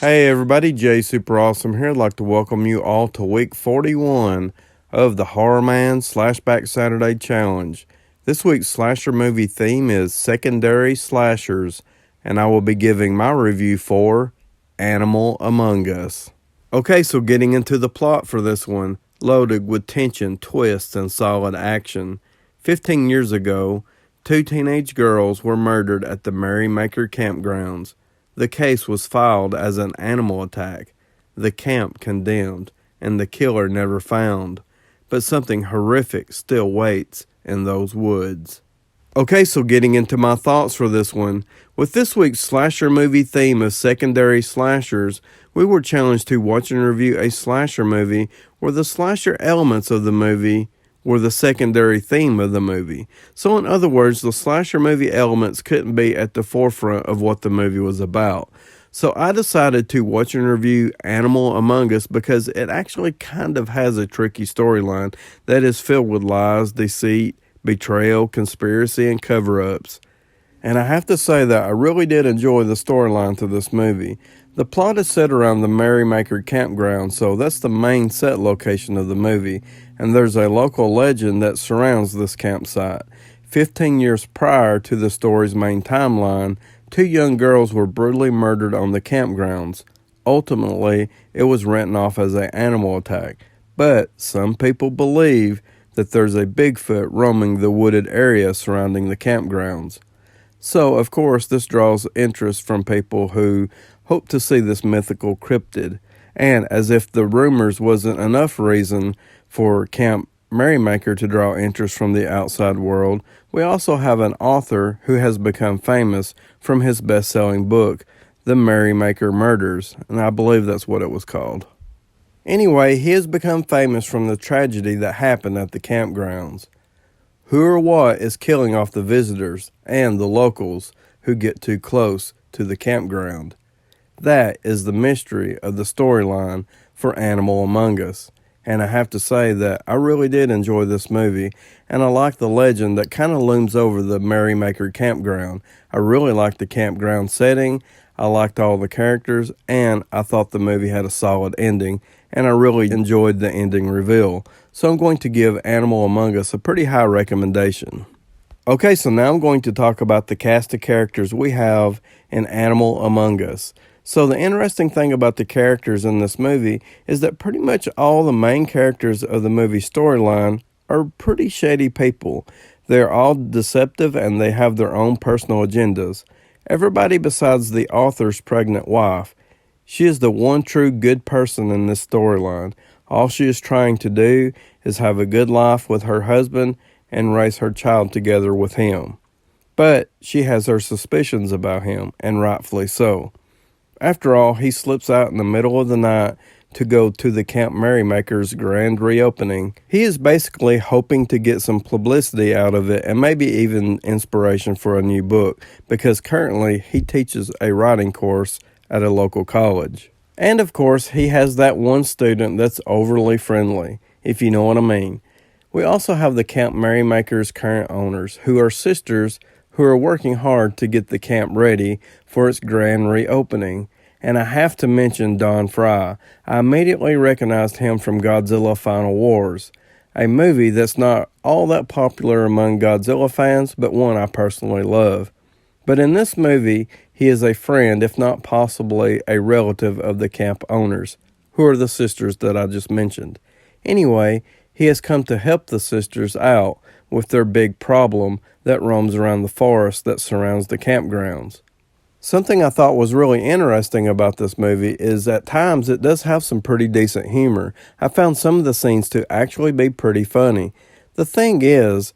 Hey everybody, Jay Super Awesome here. I'd like to welcome you all to week 41 of the HORRORman's SlashBack Saturday Challenge. This week's slasher movie theme is secondary slashers, and I will be giving my review for Animal Among Us. Okay, so getting into the plot for this one, loaded with tension, twists, and solid action. 15 years ago, two teenage girls were murdered at the Merrymaker campgrounds. The case was filed as an animal attack, the camp condemned, and the killer never found. But something horrific still waits in those woods. Okay, so getting into my thoughts for this one. With this week's slasher movie theme of secondary slashers, we were challenged to watch and review a slasher movie where the slasher elements of the movie were the secondary theme of the movie. So in other words, the slasher movie elements couldn't be at the forefront of what the movie was about. So I decided to watch and review Animal Among Us because it actually kind of has a tricky storyline that is filled with lies, deceit, betrayal, conspiracy, and cover-ups. And I have to say that I really did enjoy the storyline to this movie. The plot is set around the Merrymaker campground, so that's the main set location of the movie, and there's a local legend that surrounds this campsite. 15 years prior to the story's main timeline, two young girls were brutally murdered on the campgrounds. Ultimately, it was written off as an animal attack, but some people believe that there's a Bigfoot roaming the wooded area surrounding the campgrounds. So, of course, this draws interest from people who hope to see this mythical cryptid. And as if the rumors wasn't enough reason for Camp Merrymaker to draw interest from the outside world, we also have an author who has become famous from his best-selling book, The Merrymaker Murders, and I believe that's what it was called. Anyway, he has become famous from the tragedy that happened at the campgrounds. Who or what is killing off the visitors and the locals who get too close to the campground? That is the mystery of the storyline for Animal Among Us. And I have to say that I really did enjoy this movie, and I like the legend that kind of looms over the Merrymaker campground. I really liked the campground setting, I liked all the characters, and I thought the movie had a solid ending, and I really enjoyed the ending reveal. So I'm going to give Animal Among Us a pretty high recommendation. Okay, so now I'm going to talk about the cast of characters we have in Animal Among Us. So the interesting thing about the characters in this movie is that pretty much all the main characters of the movie storyline are pretty shady people. They're all deceptive and they have their own personal agendas. Everybody besides the author's pregnant wife. She is the one true good person in this storyline. All she is trying to do is have a good life with her husband and raise her child together with him. But she has her suspicions about him, and rightfully so. After all, he slips out in the middle of the night to go to the Camp Merrymaker's grand reopening. He is basically hoping to get some publicity out of it and maybe even inspiration for a new book, because currently he teaches a writing course at a local college. And of course, he has that one student that's overly friendly, if you know what I mean. We also have the Camp Merrymaker's current owners, who are sisters who are working hard to get the camp ready for its grand reopening. And I have to mention Don Frye. I immediately recognized him from Godzilla Final Wars, a movie that's not all that popular among Godzilla fans, but one I personally love. But in this movie, he is a friend, if not possibly a relative of the camp owners, who are the sisters that I just mentioned. Anyway, he has come to help the sisters out with their big problem that roams around the forest that surrounds the campgrounds. Something I thought was really interesting about this movie is at times it does have some pretty decent humor. I found some of the scenes to actually be pretty funny. The thing is,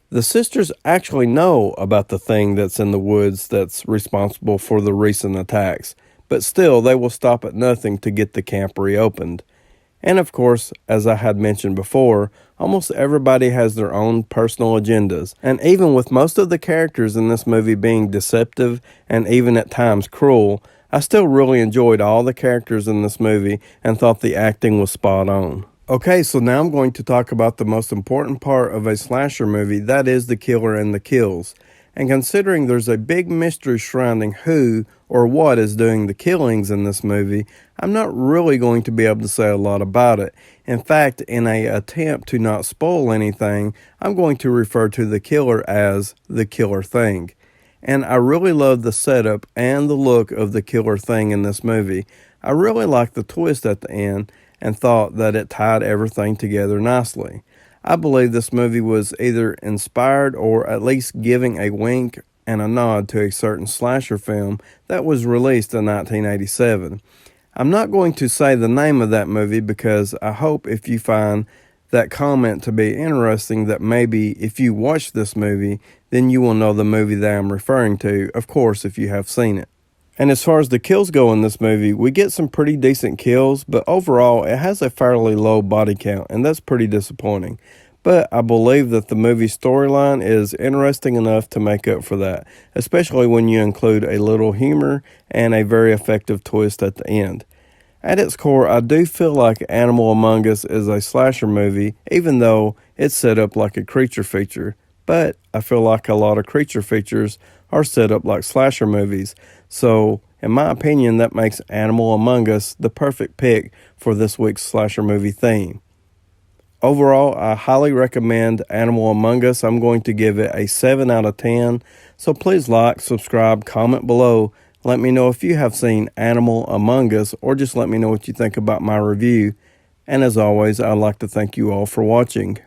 the sisters actually know about the thing that's in the woods that's responsible for the recent attacks, but still they will stop at nothing to get the camp reopened. And of course, as I had mentioned before, almost everybody has their own personal agendas. And even with most of the characters in this movie being deceptive and even at times cruel, I still really enjoyed all the characters in this movie and thought the acting was spot on. Okay, so now I'm going to talk about the most important part of a slasher movie, that is the killer and the kills. and considering there's a big mystery surrounding who or what is doing the killings in this movie, I'm not really going to be able to say a lot about it. In fact, in an attempt to not spoil anything, I'm going to refer to the killer as the killer thing. And I really love the setup and the look of the killer thing in this movie. I really liked the twist at the end and thought that it tied everything together nicely. I believe this movie was either inspired or at least giving a wink and a nod to a certain slasher film that was released in 1987. I'm not going to say the name of that movie because I hope if you find that comment to be interesting that maybe if you watch this movie, then you will know the movie that I'm referring to, of course, if you have seen it. And as far as the kills go in this movie, we get some pretty decent kills, but overall it has a fairly low body count, and that's pretty disappointing. But I believe that the movie's storyline is interesting enough to make up for that, especially when you include a little humor and a very effective twist at the end. At its core, I do feel like Animal Among Us is a slasher movie, even though it's set up like a creature feature. But I feel like a lot of creature features are set up like slasher movies. So, in my opinion, that makes Animal Among Us the perfect pick for this week's slasher movie theme. Overall, I highly recommend Animal Among Us. I'm going to give it a 7 out of 10. So please like, subscribe, comment below. Let me know if you have seen Animal Among Us, or just let me know what you think about my review. And as always, I'd like to thank you all for watching.